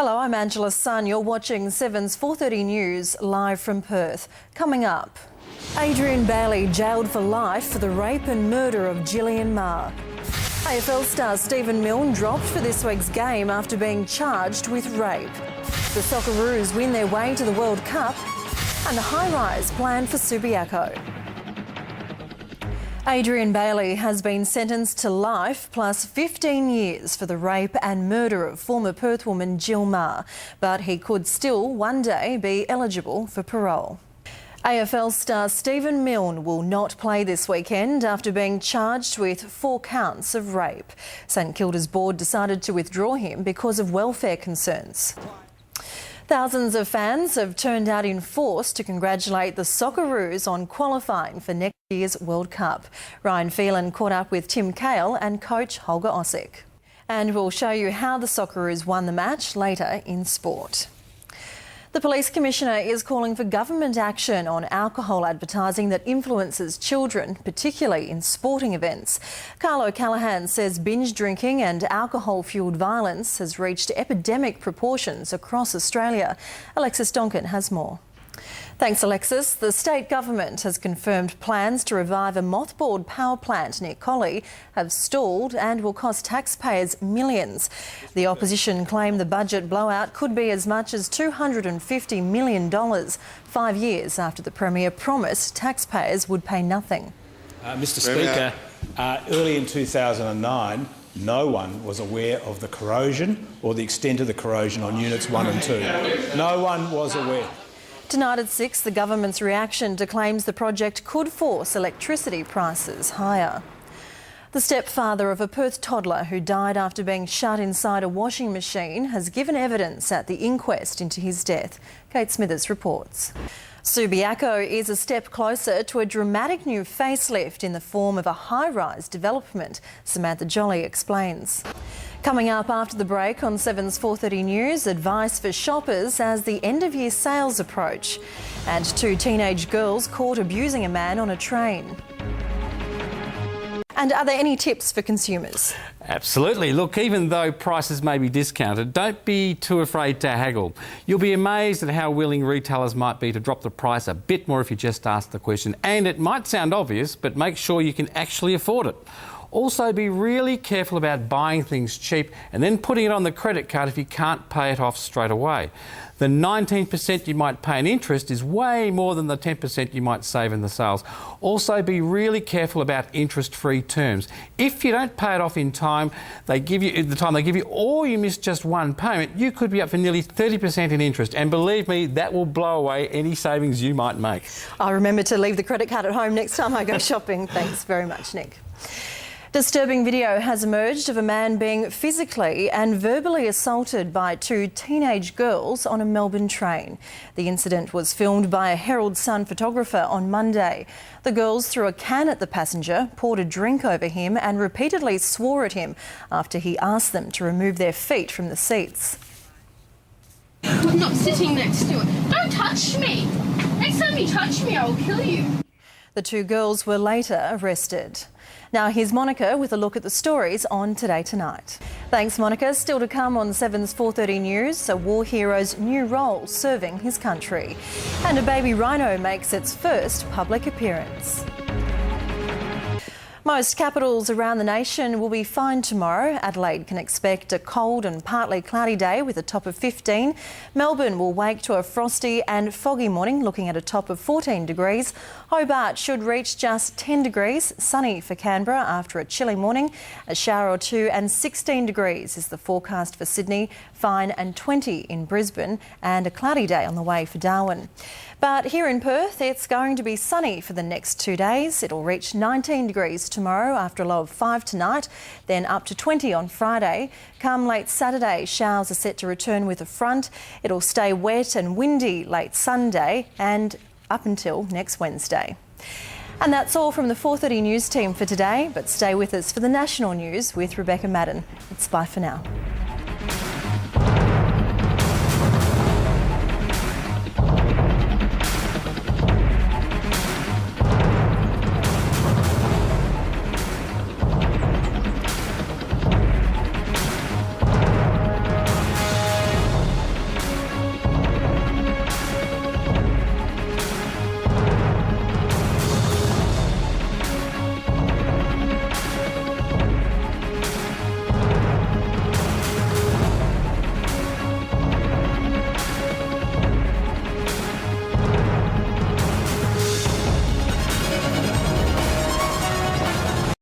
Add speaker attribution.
Speaker 1: Hello, I'm Angela Tsun. You're watching 7's 4:30 News live from Perth. Coming up, Adrian Bailey jailed for life for the rape and murder of Gillian Maher. AFL star Stephen Milne dropped for this week's game after being charged with rape. The Socceroos win their way to the World Cup, and a high-rise planned for Subiaco. Adrian Bailey has been sentenced to life plus 15 years for the rape and murder of former Perth woman Jill Maher, but he could still one day be eligible for parole. AFL star Stephen Milne will not play this weekend after being charged with 4 counts of rape. St Kilda's board decided to withdraw him because of welfare concerns. Thousands of fans have turned out in force to congratulate the Socceroos on qualifying for next year's World Cup. Ryan Phelan caught up with Tim Cahill and coach Holger Ossick. And we'll show you how the Socceroos won the match later in sport. The Police Commissioner is calling for government action on alcohol advertising that influences children, particularly in sporting events. Carl O'Callaghan says binge drinking and alcohol-fuelled violence has reached epidemic proportions across Australia. Alexis Donkin has more. Thanks, Alexis. The state government has confirmed plans to revive a mothballed power plant near Collie have stalled and will cost taxpayers millions. The opposition claim the budget blowout could be as much as $250 million, 5 years after the Premier promised taxpayers would pay nothing.
Speaker 2: Mr Speaker, early in 2009, no one was aware of the corrosion or the extent of the corrosion on Units 1 and 2. No one was aware.
Speaker 1: Tonight at 6, the government's reaction to claims the project could force electricity prices higher. The stepfather of a Perth toddler who died after being shut inside a washing machine has given evidence at the inquest into his death. Kate Smithers reports. Subiaco is a step closer to a dramatic new facelift in the form of a high-rise development, Samantha Jolly explains. Coming up after the break on 7's 4:30 News, advice for shoppers as the end-of-year sales approach. And 2 teenage girls caught abusing a man on a train. And are there any tips for consumers?
Speaker 3: Absolutely. Look, even though prices may be discounted, don't be too afraid to haggle. You'll be amazed at how willing retailers might be to drop the price a bit more if you just ask the question. And it might sound obvious, but make sure you can actually afford it. Also, be really careful about buying things cheap and then putting it on the credit card if you can't pay it off straight away. The 19% you might pay in interest is way more than the 10% you might save in the sales. Also, be really careful about interest-free terms. If you don't pay it off in time, they give you, or you miss just one payment, you could be up for nearly 30% in interest. And believe me, that will blow away any savings you might make.
Speaker 1: I'll remember to leave the credit card at home next time I go shopping. Thanks very much, Nick. Disturbing video has emerged of a man being physically and verbally assaulted by 2 teenage girls on a Melbourne train. The incident was filmed by a Herald Sun photographer on Monday. The girls threw a can at the passenger, poured a drink over him and repeatedly swore at him after he asked them to remove their feet from the seats.
Speaker 4: I'm not sitting next to it. Don't touch me. Next time you touch me, I'll kill you.
Speaker 1: The 2 girls were later arrested. Now here's Monica with a look at the stories on Today Tonight. Thanks, Monica. Still to come on 7's 4:30 News, a war hero's new role serving his country. And a baby rhino makes its first public appearance. Most capitals around the nation will be fine tomorrow. Adelaide can expect a cold and partly cloudy day with a top of 15. Melbourne will wake to a frosty and foggy morning, looking at a top of 14 degrees. Hobart should reach just 10 degrees. Sunny for Canberra after a chilly morning. A shower or 2 and 16 degrees is the forecast for Sydney. Fine and 20 in Brisbane, and a cloudy day on the way for Darwin. But here in Perth, it's going to be sunny for the next 2 days. It'll reach 19 degrees tomorrow after a low of 5 tonight, then up to 20 on Friday. Come late Saturday, showers are set to return with a front. It'll stay wet and windy late Sunday and up until next Wednesday. And that's all from the 4:30 News team for today, but stay with us for the national news with Rebecca Madden. It's bye for now.